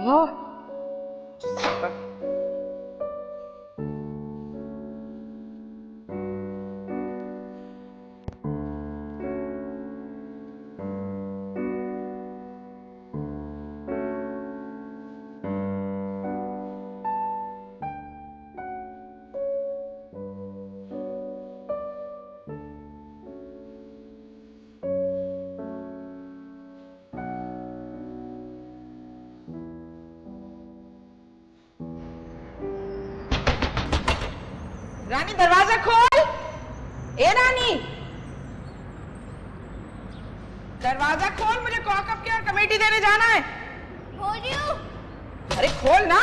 ओहो रानी, दरवाजा खोल। ए रानी, दरवाजा खोल, मुझे कॉकअप की कमेटी देने जाना है। खोल रही हूँ। अरे खोल ना।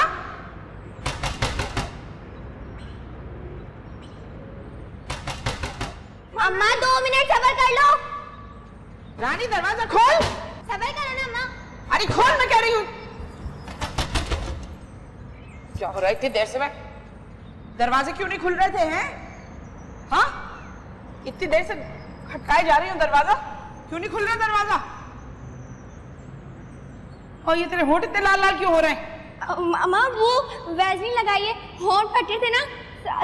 अम्मा 2 मिनट सब्र कर लो। रानी दरवाजा खोल। सब्र करो ना अम्मा। अरे खोल, मैं कह रही हूँ। क्या हो रहा है इतनी देर से? मैं दरवाजे क्यों नहीं खुल रहे थे हैं? हाँ, इतनी देर से खटकाए जा रही हूँ दरवाजा, क्यों नहीं खुल रहा दरवाजा? और ये तेरे होंठ इतने लाल लाल क्यों हो रहे हैं? अम्मा वो वैसलीन लगाइए, होंठ फटे थे ना,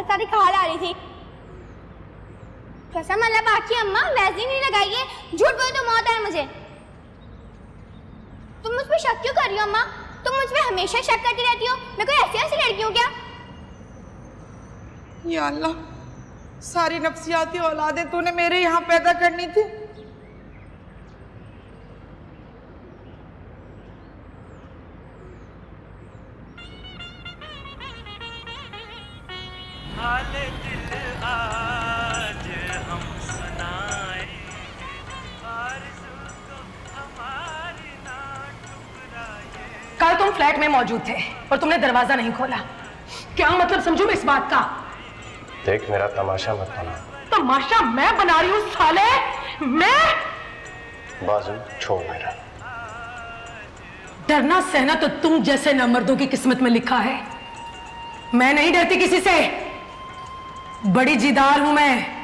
सारी खाल आ रही थी। कसम अल्लाह बाकी अम्मा, वैसलीन नहीं लगाइए, झूठ बोले तो मौत है मुझे। तुम मुझ पे शक क्यों कर रही हो अम्मा? तुम मुझ पे हमेशा शक करती रहती हो। मैं कोई ऐसी लड़की हूँ क्या? या अल्लाह, सारी नफ्सियाती औलादें तूने मेरे यहाँ पैदा करनी थी। हाले दिल आज हम सुनाए, आरज़ू को हमारी ना ठुकराए। कल तुम फ्लैट में मौजूद थे और तुमने दरवाजा नहीं खोला। क्या मतलब समझूं मैं इस बात का? देख, मेरा तमाशा मत बना। तमाशा मैं बना रही हूँ साले? मैं? बाजू छोड़ मेरा। डरना सहना तो तुम जैसे नामर्दों की किस्मत में लिखा है। मैं नहीं डरती किसी से, बड़ी जिदार हूं मैं।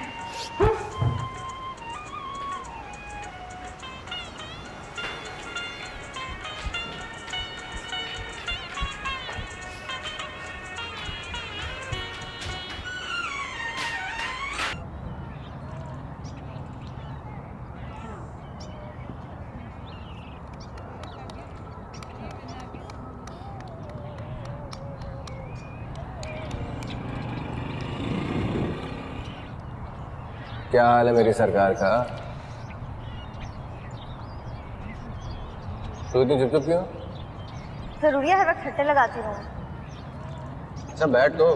क्या हाल है मेरी सरकार का? तू इतनी चुप क्यों? जरूरी है, हर वक्त छट्टे लगाती रहूं। अच्छा बैठ तो,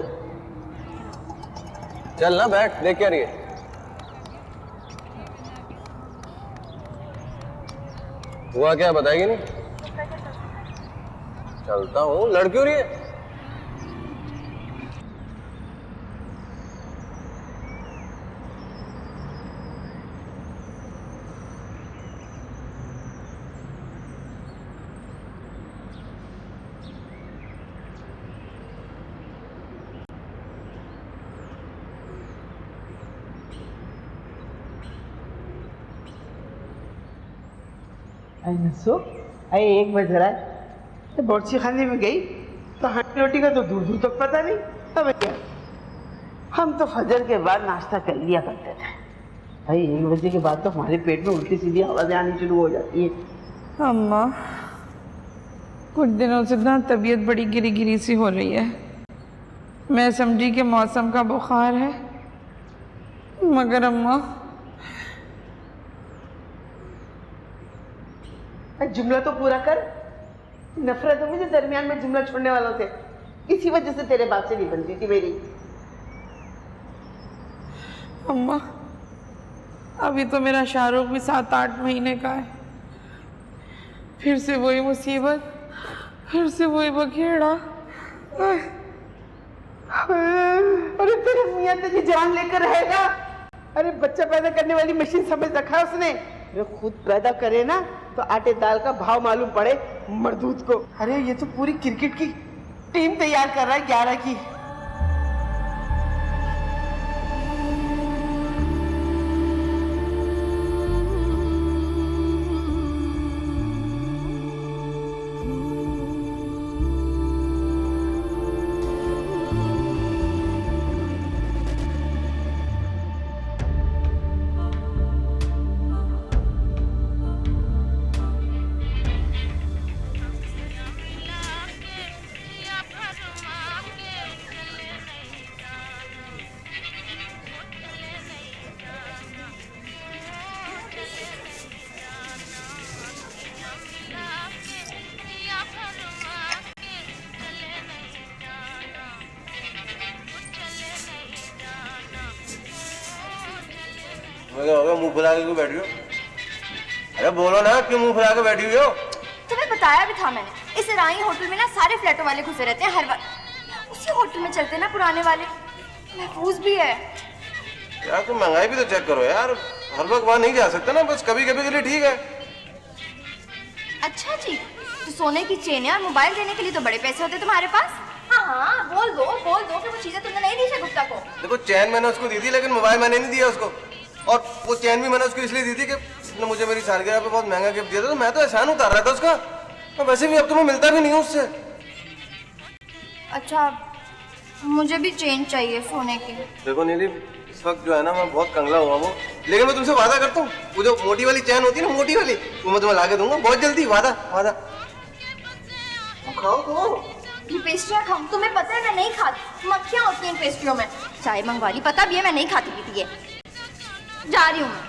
चल ना बैठ, देख क्या रही है? हुआ क्या, बताएगी नहीं? चलता हूँ, लड़ क्यों रही है? नसो, अरे 1 बज रहा है तो बावर्ची खाने में गई तो हांडी रोटी का तो दूर दूर तक पता नहीं। अब क्या, हम तो फजर के बाद नाश्ता कर लिया करते थे भाई। 1 बजे के बाद तो हमारे पेट में उल्टी सीधी आवाजें आनी शुरू हो जाती है। अम्मा, कुछ दिनों से ना तबीयत बड़ी गिरी गिरी सी हो रही है। मैं समझी कि मौसम का बुखार है, मगर अम्मा जुमला तो पूरा कर। नफरत मुझे दरमियान में जुमला छोड़ने वालों से, इसी वजह से तेरे बाप से नहीं बनती थी मेरी। अम्मा, अभी तो मेरा शाहरुख भी 7-8 महीने का है। फिर से वही मुसीबत, फिर से वही बखेड़ा। अरे तेरे मियाँ तेरी जान लेकर रहेगा। अरे बच्चा पैदा करने वाली मशीन समझ रखा है उसने। जो खुद पैदा करे ना तो आटे दाल का भाव मालूम पड़े मर्दूद को। अरे ये तो पूरी क्रिकेट की टीम तैयार कर रहा है 11 की। क्या हो गया, मुंह फुला के क्यों बैठी हो? अरे बोलो ना, क्यों मुंह फुला के बैठी हुई हो? तुम्हें बताया भी था मैंने, इस रानी होटल में ना सारे फ्लैटों वाले घुसे रहते हैं हर वक्त। उसी होटल में चलते हैं ना पुराने वाले, महफूज भी है। यार तुम महंगाई भी तो चेक करो यार, हर वक्त वहां नहीं जा सकते ना, बस कभी कभी के लिए ठीक है। अच्छा जी, तो सोने की चेन और मोबाइल देने के लिए तो बड़े पैसे होते तुम्हारे पास। हाँ हाँ, बोल दो कि वो चीजें तुमने नहीं दी शगुफ्ता को। देखो चैन मैंने उसको दी थी, लेकिन मोबाइल मैंने नहीं दिया उसको। और वो चैन भी मैंने उसको इसलिए दी थी कि उसने मुझे मेरी सालगिरह पे बहुत महंगा गिफ्ट दिया था, तो मैं तो एहसान उतार रहा था उसका। तो वैसे भी अब तुम्हें मिलता भी नहीं हूँ उससे। अच्छा, मुझे भी चेन चाहिए सोने की। देखो नीली, इस वक्त जो है ना मैं बहुत कंगला हुआ हूँ, लेकिन मैं तुमसे वादा करता हूँ, वो जो मोटी वाली चैन होती है ना, मोटी वाली, वो मैं तुम्हें ला के दूंगा बहुत जल्दी। वादा वादा। खाओ खाओ। ये पेस्ट्रियाँ खाऊं? तुम्हें पता है मैं नहीं खाती, मक्खियाँ होती हैं इन पेस्ट्रियों में। चाय मंगवा ली, पता भी है मैं नहीं खाती पीती है। जा रही हूँ मैं।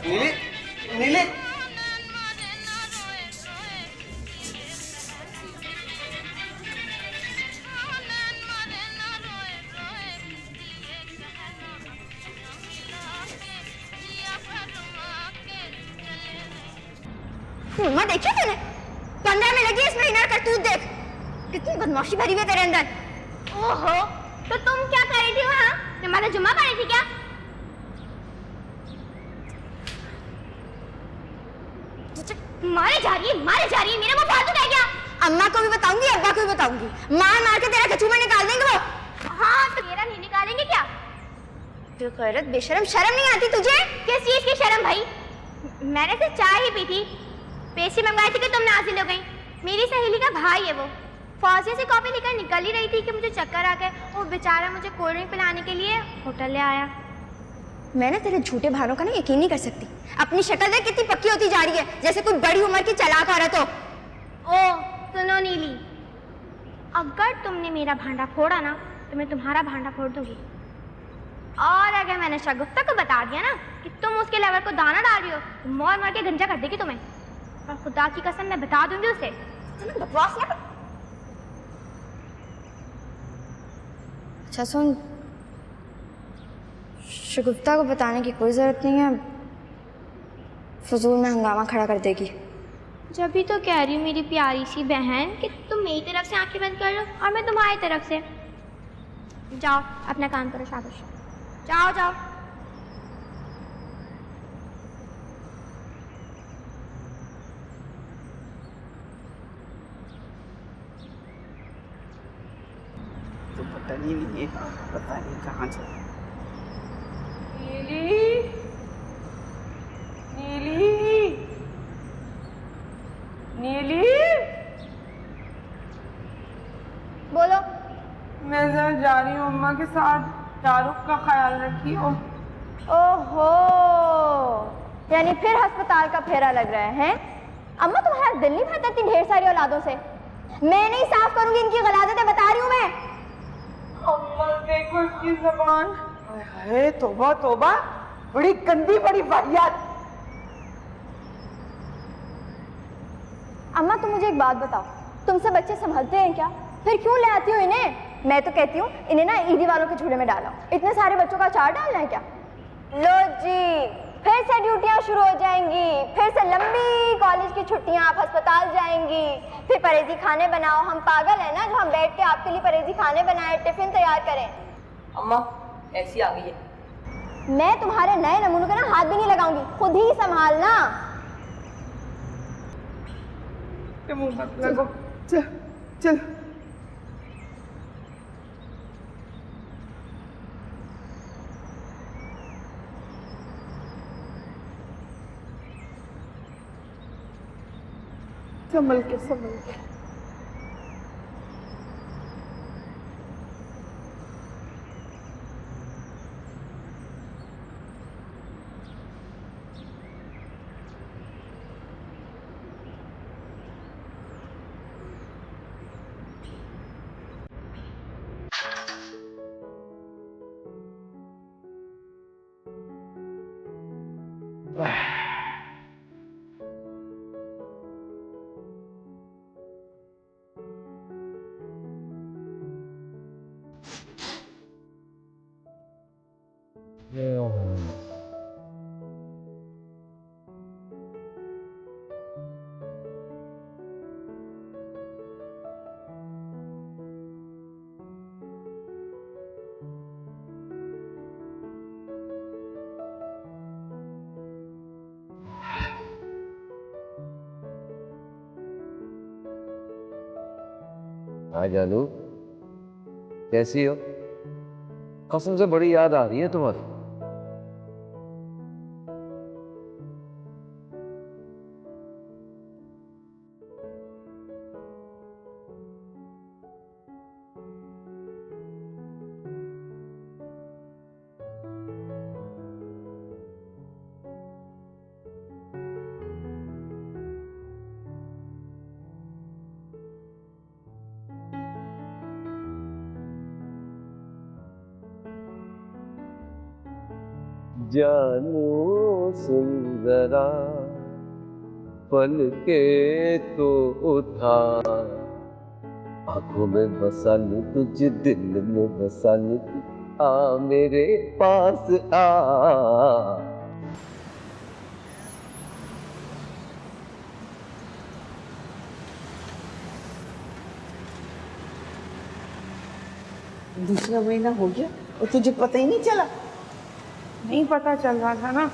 नीली नीली, मम्मा देखी तूने? 15 में लगी इसमें इनर करतूत देख, कितनी बदमाशी भरी हुई है तेरे अंदर। ओहो, तो तुम क्या कर रही थी वहाँ? तुम्हारा जुम्मा पड़ी थी क्या? मारे जा रही है, मेरा मुंह फालतू रह गया। अम्मा को भी बताऊंगी, अब्बा को भी बताऊंगी, मार मार के तेरा कचूमा निकाल देंगे वो। हाँ, तो मेरा नहीं निकालेंगे क्या? तो गैरत बेशरम, शर्म नहीं आती तुझे? किस चीज की शर्म भाई? मैंने तो चाय ही पी थी, पैसे मंगवाए थे कि तुम नाजिल हो गई। मेरी सहेली का भाई है वो, फौजी से कॉपी लेकर निकल ही रही थी कि मुझे चक्कर आ गए। वो बेचारा मुझे कोल्ड ड्रिंक पिलाने के लिए होटल ले आया। मैं ना तेरे झूठे बहानों का ना यकीन नहीं कर सकती। अपनी शक्ल देख कितनी पक्की होती जा रही है, जैसे कोई बड़ी उम्र की चालाक औरत हो। ओ सुनो नीली, अगर तुमने मेरा भांडा फोड़ा ना तो मैं तुम्हारा भांडा फोड़ दूंगी। और अगर मैंने शगुफ्ता को बता दिया ना कि तुम उसके लेवर को दाना डाल रही हो, तो मार मार के गंजा कर देगी तुम्हें। और खुदा की कसम मैं बता दूंगी उसे। बकवास ना। अच्छा सुन, शगुफ्ता को बताने की कोई जरूरत नहीं है, फजूल में हंगामा खड़ा कर देगी। जब भी तो कह रही हूँ मेरी प्यारी सी बहन कि तुम मेरी तरफ से आंखें बंद कर लो और मैं तुम्हारी तरफ से। जाओ अपना काम करो, शाबाश, जाओ जाओ। तो पता नहीं कहाँ चला। नीली, नीली, नीली, बोलो। मैं जरा जा रही हूँ अम्मा के साथ, शाहरुख का ख्याल रखियो। ओहो, यानी फिर अस्पताल का फेरा लग रहा है? अम्मा तुम्हारा दिल नहीं भरता इतनी ढेर सारी औलादों से? मैं नहीं साफ करूंगी इनकी गलाजतें, बता रही हूँ मैं। अम्मा देखो इसकी जबान। है तौबा तौबा, बड़ी गंदी, बड़ी वाहियात। अम्मा तुम मुझे एक बात बताओ, तुमसे बच्चे संभलते हैं क्या? फिर क्यों ले आती हो इन्हें? मैं तो कहती हूँ इन्हें ना ईदी वालों के झूले में डालो। इतने सारे बच्चों का चार डालना है क्या? लो जी, फिर से ड्यूटियां शुरू हो जाएंगी, फिर से लंबी कॉलेज की छुट्टियां, आप अस्पताल जाएंगी, फिर परहेजी खाने बनाओ। हम पागल है ना जो हम बैठ के आपके लिए परहेजी खाने बनाए, टिफिन तैयार करें? अम्मा ऐसी आ गई है। मैं तुम्हारे नए नमूनों का ना हाथ भी नहीं लगाऊंगी, खुद ही संभालना। मुंह मत लगो। चल चल। संभल के, संभल के। हाँ जानू, कैसी हो? कसम से बड़ी याद आ रही है तुम्हारी। जानू सुंदरा पल के तो उठा, आंखों में बसा लूं तुझे, दिल में बसा लूं, आ मेरे पास आ। दूसरा महीना हो गया और तुझे पता ही नहीं चला। नहीं पता चल रहा था ना।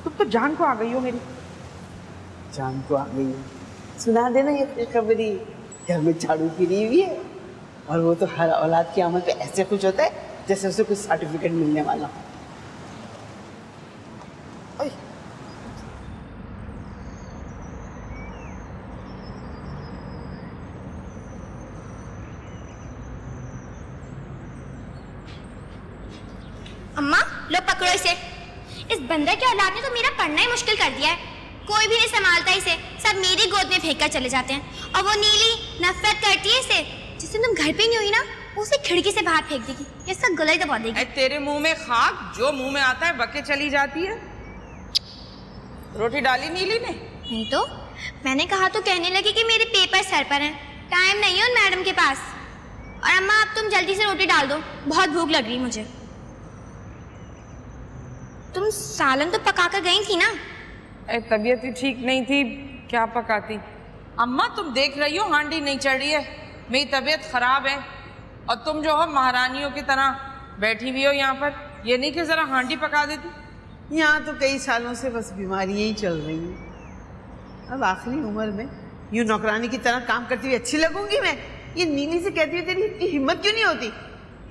तुम तो जान को आ गई हो मेरी। जान को आ गई है। सुना देना ये खुशखबरी, घर में झाड़ू गिरी हुई है और वो तो हर औलाद की आमद पे ऐसे खुश होता है जैसे उसे कुछ सर्टिफिकेट मिलने वाला हो। अम्मा लो पकड़ो इसे। इस बंदर के औलाद ने तो मेरा पढ़ना ही मुश्किल कर दिया है। कोई भी नहीं संभालता इसे, सब मेरी गोद में फेंक कर चले जाते हैं। और वो नीली नफरत करती है इसे। जिस दिन तुम घर पे नहीं हुई ना, उसे खिड़की से बाहर फेंक देगी, इसका गला ही दबा देगी। तेरे मुंह में खाक, जो मुंह में आता है बके चली जाती है। रोटी डाली नीली ने? नहीं तो मैंने कहा तो कहने लगी कि मेरे पेपर सर पर हैं, टाइम नहीं है उन मैडम के पास। और अम्मा अब तुम जल्दी से रोटी डाल दो, बहुत भूख लग रही मुझे। तुम सालन तो पका कर गई थी ना? तबीयत ही ठीक नहीं थी, क्या पकाती। अम्मा तुम देख रही हो हांडी नहीं चढ़ रही है, मेरी तबीयत खराब है। और तुम जो हो महारानियों की तरह बैठी हुई हो यहाँ पर, ये नहीं कि जरा हांडी पका देती। यहाँ तो कई सालों से बस बीमारियाँ ही चल रही हैं। अब आखिरी उम्र में यूँ नौकरानी की तरह काम करती हुई अच्छी लगूंगी मैं? ये नीली से कहती हुई तेरी इतनी हिम्मत क्यों नहीं होती?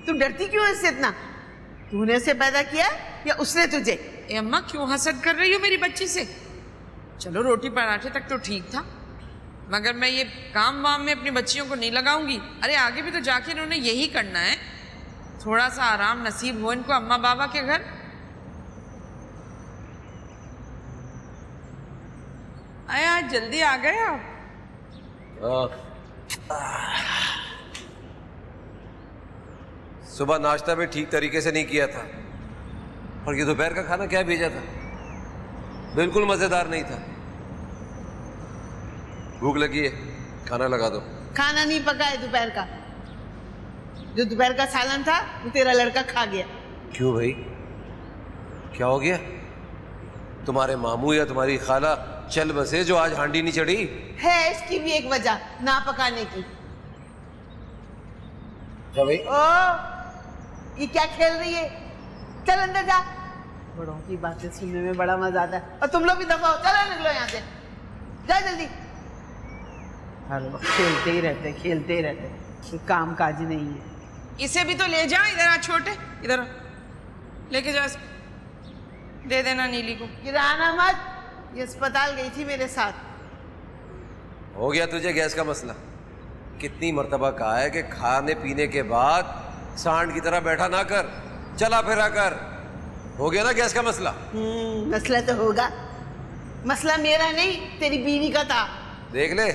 तू डरती क्यों है इससे इतना? तूने उसे पैदा किया या उसने तुझे? अम्मा क्यों हसद कर रही हो मेरी बच्ची से? चलो रोटी पराठे तक तो ठीक था, मगर मैं ये काम वाम में अपनी बच्चियों को नहीं लगाऊंगी। अरे आगे भी तो जाके इन्होंने यही करना है। थोड़ा सा आराम नसीब हो इनको अम्मा बाबा के घर। आए आज जल्दी आ गए आप। सुबह नाश्ता भी ठीक तरीके से नहीं किया था, और ये दोपहर का खाना क्या भेजा था, बिल्कुल मजेदार नहीं था। भूख लगी है, खाना लगा दो। खाना नहीं पका है दोपहर का। जो दोपहर का सालन था वो तेरा लड़का खा गया। क्यों भाई, क्या हो गया? तुम्हारे मामू या तुम्हारी खाला चल बसे जो आज हांडी नहीं चढ़ी? है इसकी भी एक वजह, ना पकाने की। क्या भाई? ओ ये क्या खेल रही है? चल अंदर जा। बड़ों की बातें सुनने में बड़ा मजा आता है। और तुम लोग भी दफा हो, चलो निकलो यहाँ से, जा जल्दी। हर वक्त खेलते ही रहते, खेलते ही रहते, कोई काम काज नहीं है। इसे भी तो ले जा, इधर आ छोटे, इधर आ। लेके जा, दे देना नीली को। गिराना मत, ये अस्पताल गई थी मेरे साथ। हो गया तुझे गैस का मसला? कितनी मर्तबा कहा है कि खाने पीने के बाद सांड की तरह बैठा ना कर, चला फिरा कर। हो गया ना गैस का मसला? मसला तो होगा। मसला मेरा नहीं, तेरी बीवी का था। देख ले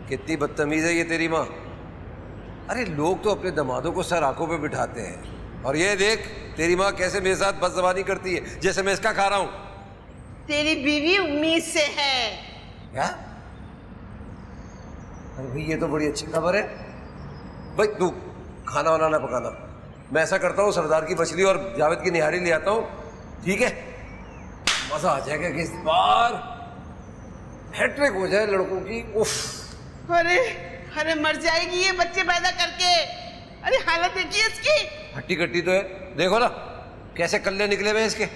कितनी बदतमीज है ये तेरी माँ। अरे लोग तो अपने दमादों को सर आंखों पे बिठाते हैं, और ये देख तेरी माँ कैसे मेरे साथ बदजबानी करती है, जैसे मैं इसका खा रहा हूं। तेरी बीवी उम्मीद से है। क्या? अरे भाई ये तो बड़ी अच्छी खबर है। भाई तू खाना वाना ना पकाना, मैं ऐसा करता हूँ सरदार की मछली और जावेद की निहारी ले आता हूँ, ठीक है? मजा आ जाएगा कि इस बार हैट्रिक हो जाए लड़कों की। उफ। अरे अरे मर जाएगी ये बच्चे पैदा करके। अरे हालत देखिए इसकी। हट्टी कट्टी तो है, देखो ना कैसे कल्ले निकले हुए इसके।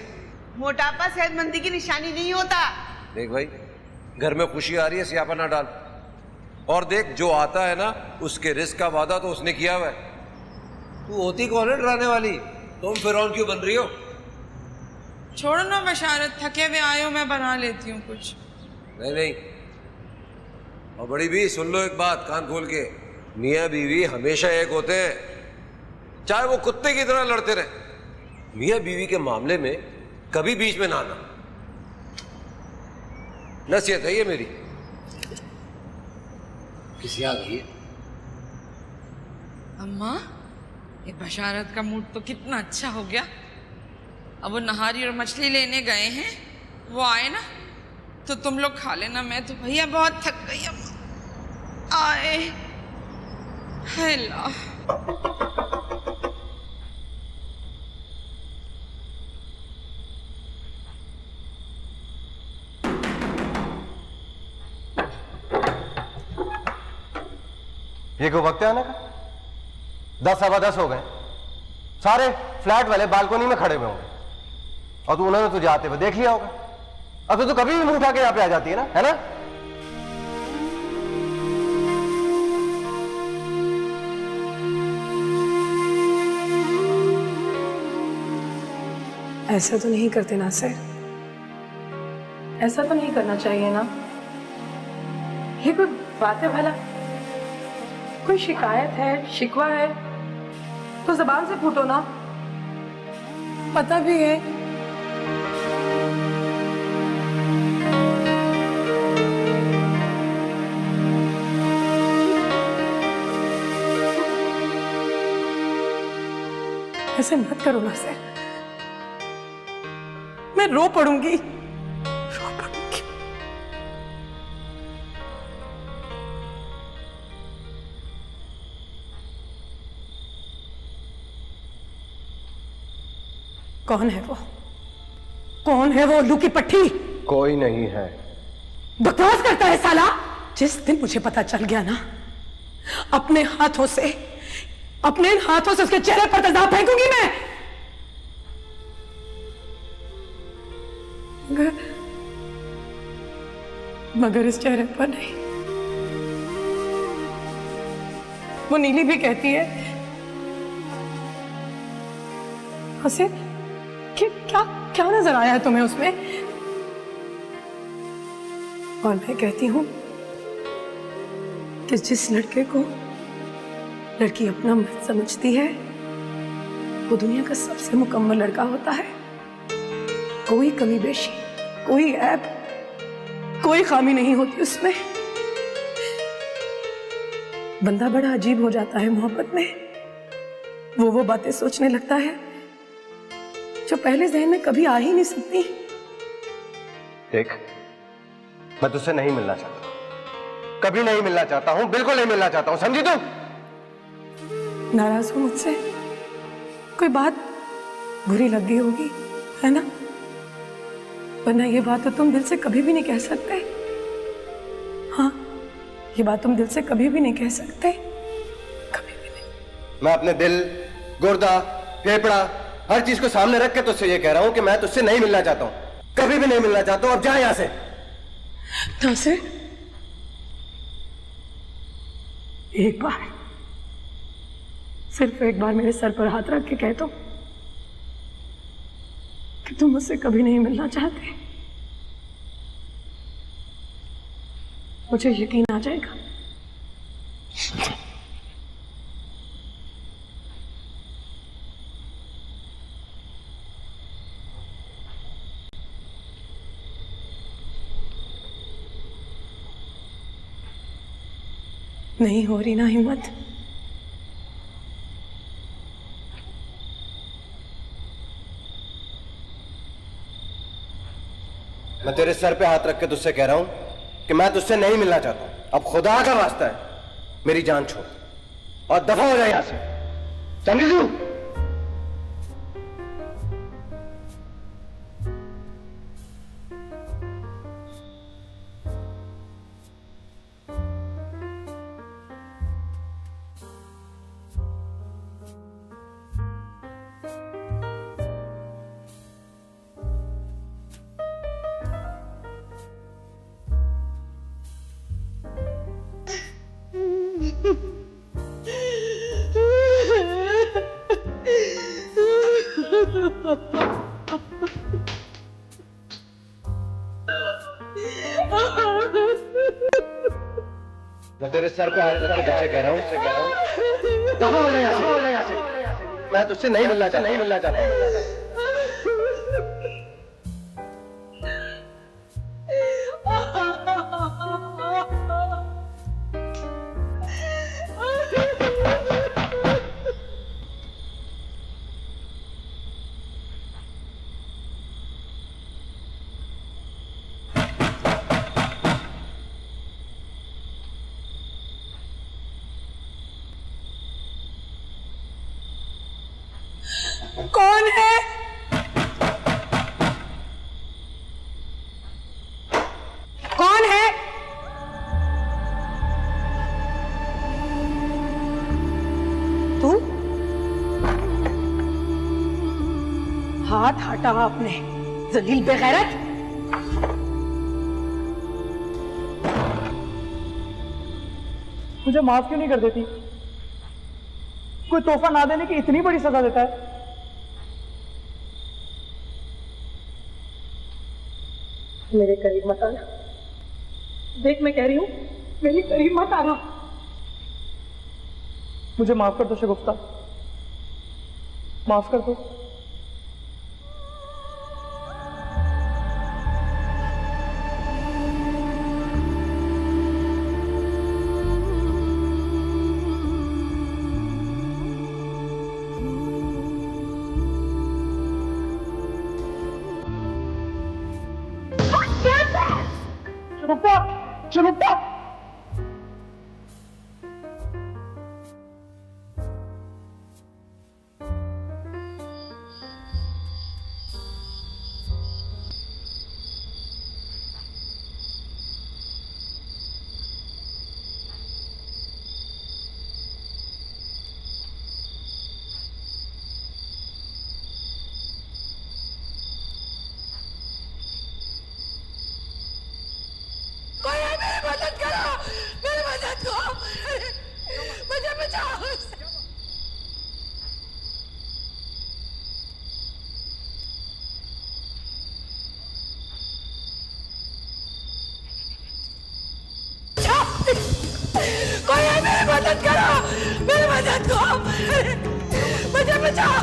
मोटापा सेहतमंदी की निशानी नहीं होता। देख भाई, घर में खुशी आ रही है, सियापा ना डाल। और देख, जो आता है ना उसके रिस्क का वादा तो उसने किया हुआ है। तू होती कौन है डराने वाली? तुम फिरौन क्यों बन रही हो? छोड़ो ना बशारत, थके हुए आए हो, मैं बना लेती हूँ कुछ। नहीं नहीं, और बड़ी भी सुन लो एक बात कान खोल के, मियाँ बीवी हमेशा एक होते हैं, चाहे वो कुत्ते की तरह लड़ते रहे। मियाँ बीवी के मामले में कभी बीच में ना आना, नसीहत है ये मेरी। किसी आ गई है? अम्मा, ये बशारत का मूड तो कितना अच्छा हो गया। अब वो नहारी और मछली लेने गए हैं, वो आए ना तो तुम लोग खा लेना, मैं तो भैया बहुत थक गई अम्मा। आए हेला। ये कोई वक्त है आने का? 10 सवा 10 हो गए, सारे फ्लैट वाले बालकोनी में खड़े हुए होंगे और तू उन्होंने तुझे आते हुए देख लिया होगा। अब तो तू कभी भी मुंह उठा के यहां पे आ जाती है ना, है ना? ऐसा तो नहीं करते नासिर, ऐसा तो नहीं करना चाहिए ना। ये कोई बात है भला? कोई शिकायत है, शिकवा है तो जबान से फूटो ना। पता भी है ऐसे मत करो नासिर, मैं रो पड़ूंगी, रो पड़ूंगी। कौन है वो? कौन है वो उल्लू की पट्टी? कोई नहीं है। बकवास करता है साला। जिस दिन मुझे पता चल गया ना, अपने हाथों से उसके चेहरे पर तेजाब फेंकूंगी मैं। मगर इस चेहरे पर नहीं। वो नीली भी कहती है हसे कि क्या नजर आया है तुम्हें उसमें? और मैं कहती हूं कि जिस लड़के को लड़की अपना मर्द समझती है वो दुनिया का सबसे मुकम्मल लड़का होता है। कोई कमी बेशी, कोई ऐब, कोई खामी नहीं होती उसमें। बंदा बड़ा अजीब हो जाता है मोहब्बत में। वो बातें सोचने लगता है जो पहले जहन में कभी आ ही नहीं सकती। देख, मैं तुझसे नहीं मिलना चाहता, कभी नहीं मिलना चाहता हूं, बिल्कुल नहीं मिलना चाहता हूं, समझी तू? नाराज हो मुझसे? कोई बात बुरी लग गई होगी, है ना? वरना ये बात तो तुम दिल से कभी भी नहीं कह सकते। हाँ, ये बात तुम दिल से कभी भी नहीं कह सकते, कभी भी नहीं। मैं अपने दिल, गुर्दा, फेफड़ा, हर चीज को सामने रख के तुझसे ये कह रहा हूं कि मैं तुझसे नहीं मिलना चाहता हूं, कभी भी नहीं मिलना चाहता हूं। अब जा यहां से। नासिर, एक बार, सिर्फ एक बार मेरे सर पर हाथ रख के कह दो कि तुम मुझसे कभी नहीं मिलना चाहते। मुझे यकीन आ जाएगा। नहीं हो रही ना हिम्मत? मैं तेरे सर पे हाथ रख के तुझसे कह रहा हूं कि मैं तुझसे नहीं मिलना चाहता हूं। अब खुदा का वास्ता है, मेरी जान छोड़ और दफा हो जाए यहां से, समझी तू? मैं तेरे सर पे हाथ रख के कह रहा हूँ कहाँ हो गया यहाँ से? मैं तुझसे नहीं मिलना चाहता। कौन है? कौन है? तू? हाथ हटा आपने, जलील बेगैरत। मुझे माफ क्यों नहीं कर देती? कोई तोहफा ना देने की इतनी बड़ी सजा देता है? मेरे करीब मत आना। देख मैं कह रही हूं, मेरे करीब मत आना। मुझे माफ कर दो शगुफ्ता, माफ कर दो। शगुफ्ता! मदद करो, मेरी मदद करो, मुझे बचाओ। कोई है, मेरी मदद करो, मेरी मदद करो, मुझे बचाओ,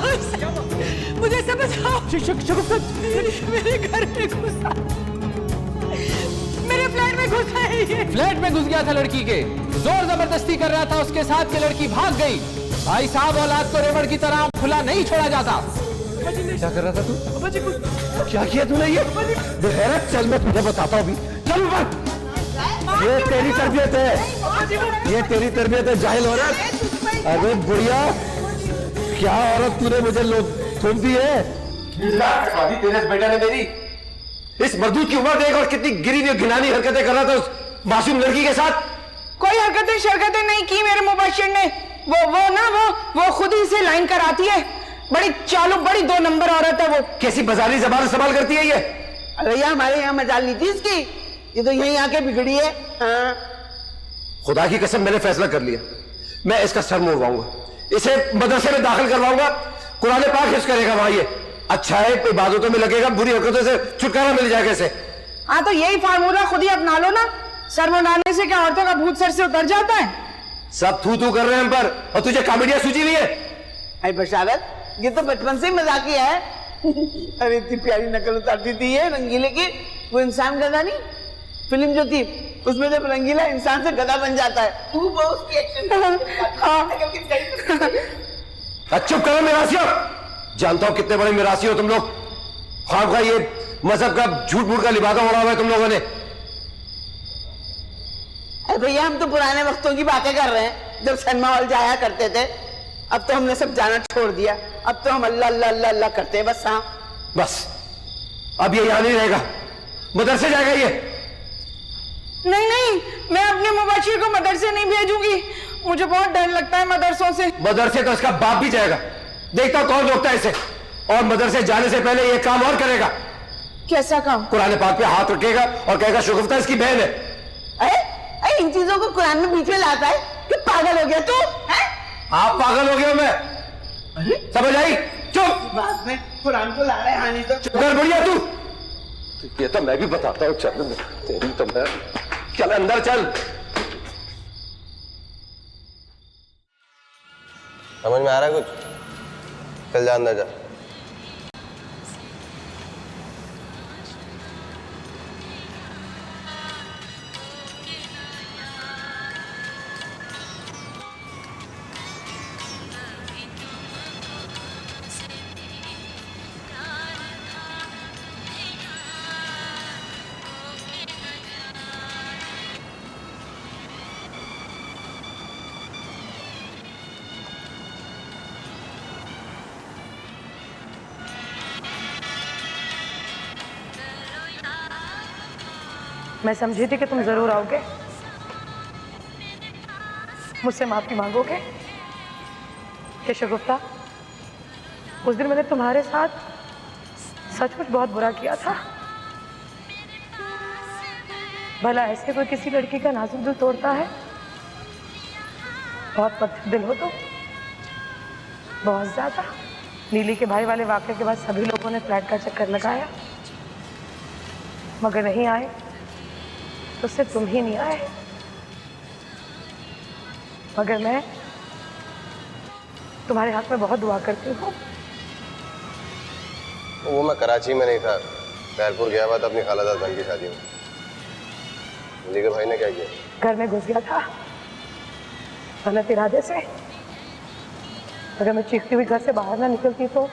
मुझे से बचाओ। मेरे घर में घुसा, मेरे फ्लैट में घुसा है ये। फ्लैट में घुस गया था लड़की के, जोर जबरदस्ती कर रहा था उसके साथ के लड़की भाग गई। भाई साहब, औलाद को रेवड़ की तरह खुला नहीं छोड़ा जाता। क्या कर रहा था तू? क्या किया तूने ये? बेगैरत, चल मैं तुझे बताता हूँ अभी। चल ऊपर। ये तेरी तरबियत है, ये तेरी तरबियत है जाहिल औरत। अरे बुढ़िया, क्या औरत तूने मुझे थूम दी है? तेरे बेटा ने मेरी इस मर्दूद की उम्र देख और कितनी गिरी हुई घिनानी हरकतें कर रहा था उस मासूम लड़की के साथ। कोई हरकतें नहीं की मेरे मुबशिर ने। वो खुद ही से लाइन कराती है। बड़ी चालू, बड़ी 2 नंबर औरत है वो। कैसी बाजारी जबान इस्तेमाल करती है ये? भैया हमारे यहाँ मजाल नहीं थी इसकी, ये तो यहीं आके बिगड़ी है। हाँ। खुदा की कसम, मैंने फैसला कर लिया, मैं इसका सर मुड़वाऊंगा, इसे मदरसे में दाखिल करवाऊंगा, कुरान पाक हिफ्ज़ करेगा वहां। ये अच्छा है, इबादतों में लगेगा, बुरी हरकतों से छुटकारा मिल जाएगा इसे। हाँ, तो यही फार्मूला खुद ही अपना लो ना। सर मुड़ाने से क्या औरतों का भूत सर से उतर जाता है? सब थू कर रहे हैं हम पर, और तुझे कॉमेडियां सूझी हुई है। अरे बशारत, ये तो बचपन से ही मजाकिया है। अरे इतनी प्यारी नकल उतारती थी ये रंगीले की। वो इंसान गधा नहीं, फिल्म जो थी उसमें जब रंगीला इंसान से गधा बन जाता है, तू वो उसकी एक्शन। चुप करो मिरासियों, जानता हूं कितने बड़े मिरासी हो तुम लोग। ख्वाब का ये मजहब का झूठ मूठ का लिबादा उड़ा हुआ है तुम लोगों ने। अरे भैया, हम तो पुराने वक्तों की बातें कर रहे हैं, जब सिनेमा हॉल जाया करते थे। अब तो हमने सब जाना छोड़ दिया, अब तो हम अल्लाह अल्लाह अल्लाह अल्लाह करते हैं बस। हाँ बस, अब ये यहां नहीं रहेगा, मदरसे जाएगा ये। नहीं, मैं अपने मुबशिर को मदरसे नहीं भेजूंगी। मुझे बहुत डर लगता है मदरसों से। मदरसे तो इसका बाप भी जाएगा, देखता कौन रोकता है इसे। और मदरसे जाने से पहले ये काम और करेगा। कैसा काम? कुरान पाक पे हाथ रखेगा और कहेगा शगुफ्ता इसकी बहन है। अरे इन चीजों को कुरान में बीच में लाता है कि पागल हो गया तू? आप पागल हो गया मैं, समझ आई? चुप। बाद में कुरान को ला रहे हैं, हाँ नहीं तो चुप कर बुढ़िया तू। ये तो मैं भी बताता हूँ। चल तेरी तो मैं, चल अंदर चल। समझ में आ रहा है कुछ? चल जा अंदर जा। मैं समझी थी कि तुम जरूर आओगे, मुझसे माफी मांगोगे। हे शगुफ्ता, उस दिन मैंने तुम्हारे साथ सचमुच बहुत बुरा किया था। भला ऐसे कोई किसी लड़की का नाजुक दिल तोड़ता है? बहुत पत्थर दिल हो तुम, बहुत ज्यादा। नीली के भाई वाले वाक़े के बाद सभी लोगों ने फ्लैट का चक्कर लगाया, मगर नहीं आए तो सिर्फ तुम ही नहीं आए। मगर मैं तुम्हारे हक में बहुत दुआ करती हूँ। वो मैं कराची में नहीं था, बैरपुर गया हुआ था अपनी खालाजाद बहन की शादी में। नीली के भाई ने क्या किया? घर में घुस गया था गलत इरादे से। अगर मैं चीखती हुई घर से बाहर ना निकलती तो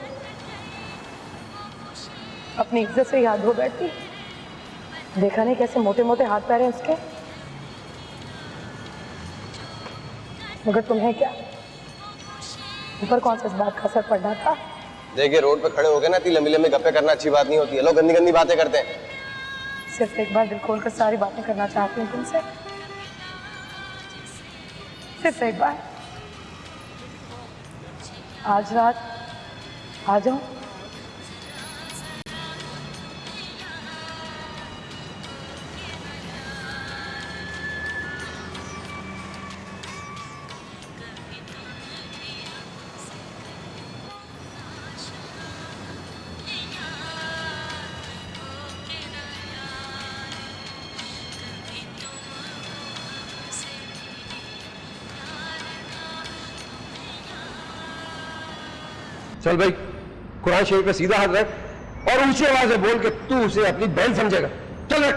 अपनी इज्जत से याद हो बैठती। देखा नहीं कैसे मोटे मोटे हाथ पैर हैं उसके? मगर तुम्हें क्या, ऊपर कौन सा इस बात का असर पड़ना था? देखिए, रोड पे खड़े हो गए ना, इतनी लंबी लंबी गप्पे करना अच्छी बात नहीं होती है। लोग गंदी गंदी बातें करते हैं। सिर्फ एक बार दिल खोलकर सारी बातें करना चाहती हूँ तुमसे, सिर्फ एक बार। आज रात आ जाओ। चल भाई, कुरान शरीफ पे सीधा हाथ रख और ऊंची आवाज में बोल के तू उसे अपनी बहन समझेगा। चल रख।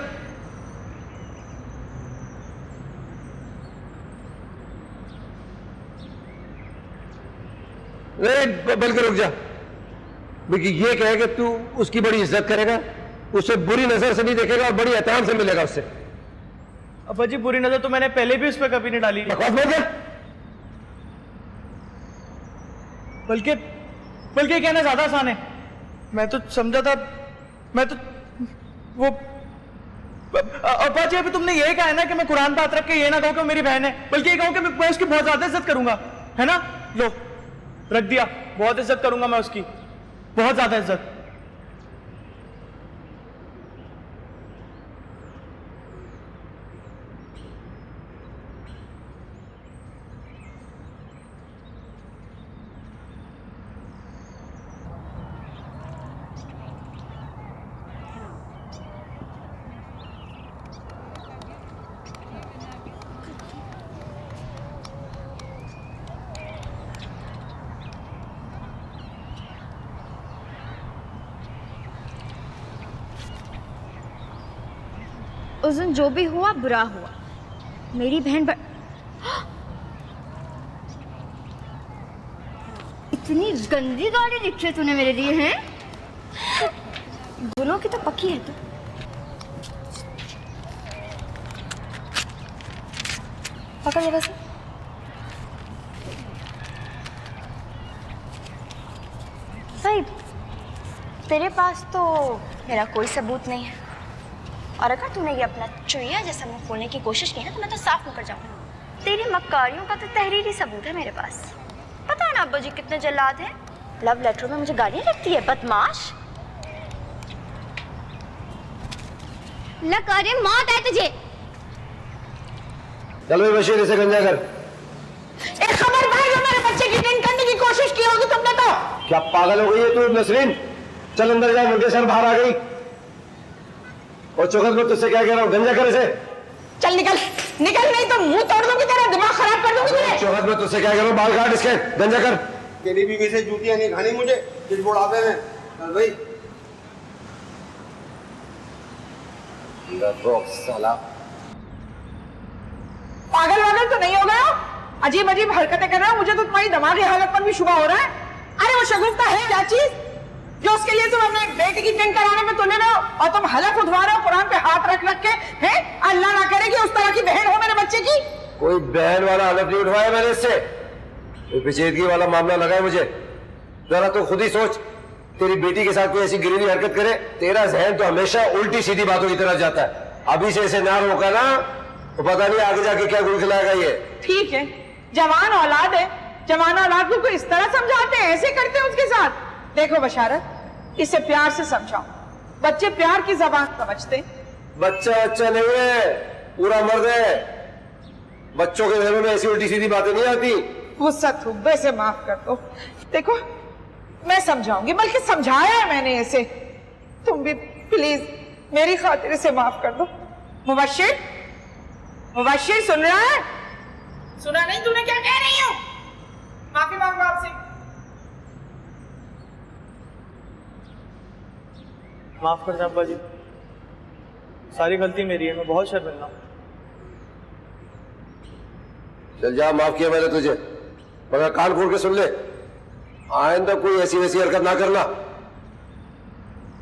बल्कि रुक जा, बल्कि ये कहे कि तू उसकी बड़ी इज्जत करेगा, उसे बुरी नजर से नहीं देखेगा और बड़ी एहतराम से मिलेगा उससे। अब्बा जी, बुरी नजर तो मैंने पहले भी उस पर कभी नहीं डाली। बकवास मत कर। बल्कि कहना ज्यादा आसान है। मैं तो समझा था, मैं तो वो अब्बा जी, अभी तुमने ये कहा है ना कि मैं कुरान पे हाथ रख के ये ना कहूं कि मेरी बहन है, बल्कि ये कहूं कि मैं उसकी बहुत ज्यादा इज्जत करूंगा, है ना? लो, रख दिया। बहुत इज्जत करूंगा मैं उसकी, बहुत ज्यादा इज्जत। उस दिन जो भी हुआ बुरा हुआ। मेरी बहन इतनी गंदी गाड़ी लिखी है तूने मेरे लिए, हैं? गुलों की तो पक्की है तू। पकड़ ले बस। भाई, तेरे पास तो मेरा कोई सबूत नहीं है, और अगर तूने ये अपना चुईया जैसा मुंह खोलने की कोशिश की ना तो मैं तो साफ मुकर जाऊंगा। तेरी मक्कारियों का तो तहरीरी सबूत है मेरे पास। पता है ना अब्बा जी कितने जल्लाद हैं? लव लेटर में मुझे गालियां लिखती है, बदमाश। लग अरे मौत है तुझे। चल भाई बशीर, इसे गंजा कर। एक खबरदार, जो मेरे बच्चे की ड्रिंक करने की कोशिश की होगी तुमने तो। क्या पागल हो गई है तू नसरीन? चल अंदर जा, मुर्गे सर बाहर आ गई। और चौखट में तुझसे क्या कह रहा हूँ, गंजा कर इसे। चल निकल निकल, नहीं तो मुंह तोड़ दूंगी, तेरा दिमाग खराब कर दूंगी मैं। चौखट में तुझसे क्या कह रहा हूँ, बाल काट इसके, गंजा कर। तेरी बीवी से जूतियां नहीं खानी मुझे इस बुढ़ापे में। चल भाई। साला पागल वागल तो नहीं हो गया? अजीब अजीब हरकतें कर रहा है, मुझे तो तुम्हारी दिमागी हालत पर भी शुबा हो रहा है। अरे वो शगुफ्ता है क्या चीज जो उसके लिए तुम अपने बेटे की टेंट कराने में तुले रहे हो, और तुम हलफ उठवा रहे हो कुरान पे हाथ रख रख के? हैं, अल्लाह ना करे कि उस तरह की बहन हो मेरे बच्चे की। कोई बहन वाला हलफ नहीं उठवाया मैंने इससे, पेचीदगी वाला मामला लगा है मुझे। जरा तो खुद ही सोच, तेरी बेटी के साथ कोई ऐसी गिरीली हरकत करे, तेरा जहन तो हमेशा उल्टी सीधी बातों की तरफ जाता है। अभी से इसे ना रोका ना तो पता नहीं आगे जाके क्या गुल खिलाएगा ये। ठीक है, जवान औलाद है, जवान औलाद को इस तरह समझाते हैं, ऐसे करते हैं उसके साथ। देखो बशारत, इसे प्यार से समझाओ, बच्चे प्यार की जबान समझते। बच्चा बच्चा नहीं है, पूरा मर्द है। बच्चों के घरों में ऐसी उल्टी सीधी बातें नहीं आती। वुसअत हुब्बे से माफ कर दो। देखो मैं समझाऊंगी, बल्कि समझाया है मैंने इसे, तुम भी प्लीज मेरी खातिर इसे माफ कर दो। मुबश्शिर, मुबश्शिर सुन रहा है? सुना नहीं तूने क्या कह रही हो? माफी मांगो आपसे। माफ करना अब्बा जी, सारी गलती मेरी है, मैं बहुत शर्मिंदा हूँ। चल जा, माफ किया मैंने तुझे, मगर कान खोल के सुन ले, आइंदा कोई ऐसी वैसी हरकत ना करना।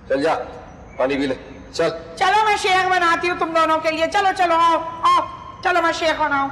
चल जा, पानी पी ले, चल। चलो मैं शेख बनाती हूँ तुम दोनों के लिए। चलो चलो आओ आओ, चलो मैं शेख बनाऊं।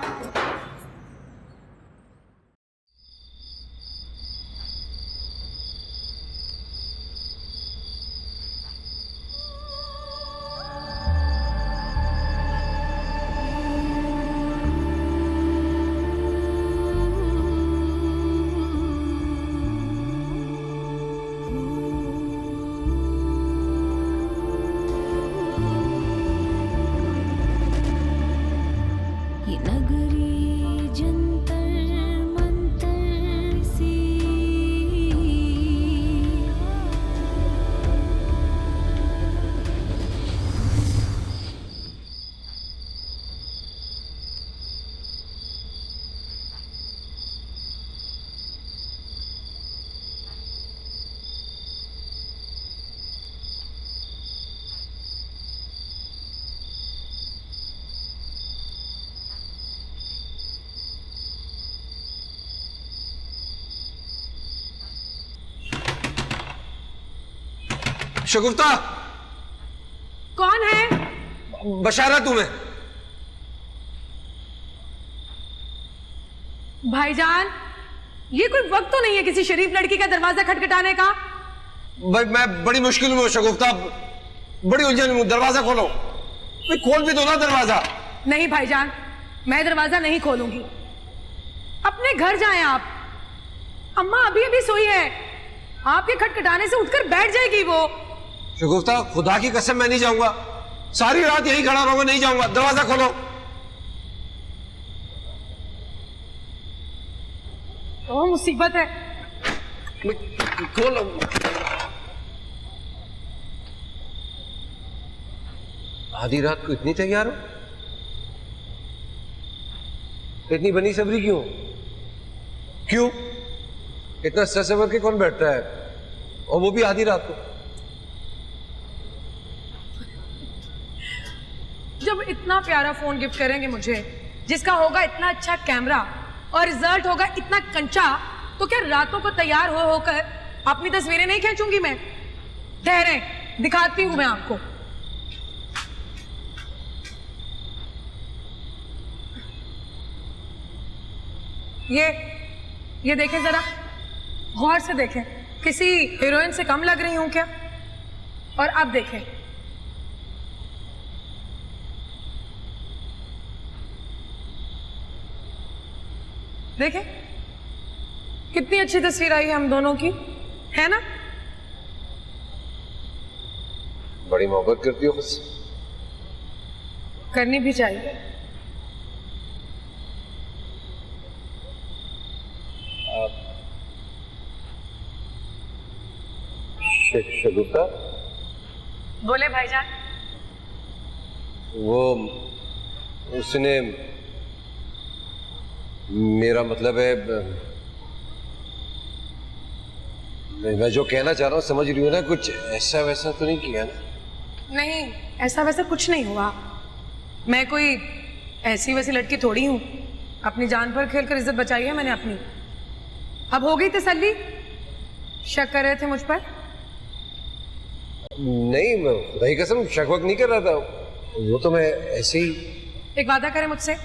शगुफ्ता, कौन है? बशारा तुम्हें। भाईजान, ये कोई वक्त तो नहीं है किसी शरीफ लड़की का दरवाजा खटखटाने का। भाई मैं बड़ी मुश्किल में हूं शगुफ्ता, बड़ी उलझन में हूं, दरवाजा खोलो। भाई खोल भी दो ना दरवाजा। नहीं भाईजान, मैं दरवाजा नहीं खोलूंगी। अपने घर जाएं आप। अम्मा अभी अभी सोई है, आपके खटखटाने से उठकर बैठ जाएगी वो। शगुफ्ता, खुदा की कसम मैं नहीं जाऊंगा, सारी रात यहीं खड़ा रहूंगा, नहीं जाऊंगा। दरवाजा खोलो। ओ मुसीबत है। खोलो। आधी रात को इतनी तैयार हो? इतनी बनी सबरी क्यों? क्यों? इतना सर सवर के कौन बैठता है, और वो भी आधी रात को? जब इतना प्यारा फोन गिफ्ट करेंगे मुझे, जिसका होगा इतना अच्छा कैमरा और रिजल्ट होगा इतना कंचा, तो क्या रातों को तैयार हो होकर अपनी तस्वीरें नहीं खींचूंगी मैं? ठहरें, दिखाती हूं मैं आपको। ये देखें जरा, गौर से देखें, किसी हीरोइन से कम लग रही हूं क्या? और अब देखें, देखें कितनी अच्छी तस्वीर आई है हम दोनों की, है ना? बड़ी मोहब्बत करती हो मुझसे। करनी भी चाहिए। शगुफ्ता, बोले भाईजान। वो उसने, मेरा मतलब है, मैं जो कहना चाह रहा हूँ समझ रही हूँ ना, कुछ ऐसा वैसा तो नहीं किया ना? नहीं, ऐसा वैसा कुछ नहीं हुआ। मैं कोई ऐसी वैसी लड़की थोड़ी हूँ। अपनी जान पर खेलकर इज्जत बचाई है मैंने अपनी। अब हो गई तसल्ली? शक कर रहे थे मुझ पर? नहीं, मैं खुदा की कसम शक वक नहीं कर रहा था, वो तो मैं ऐसे ही। एक वादा करें मुझसे,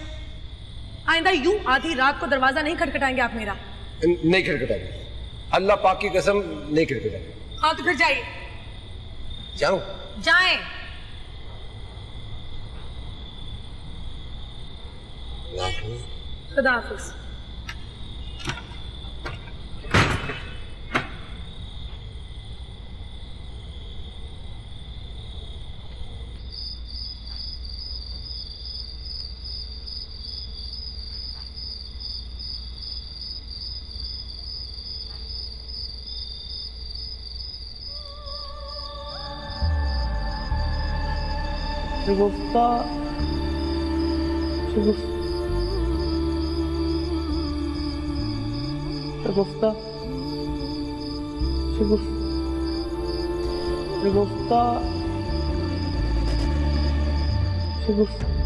आइंदा यूं आधी रात को दरवाजा नहीं खटखटाएंगे आप मेरा? नहीं खटखटाएंगे, अल्लाह पाक की कसम नहीं खटखटाएंगे। हाँ तो फिर जाइए। जाऊं? जाएं। खुदा हाफिज। शगुफ्ता, शगुफ्ता, शगुफ्ता, शगुफ्ता।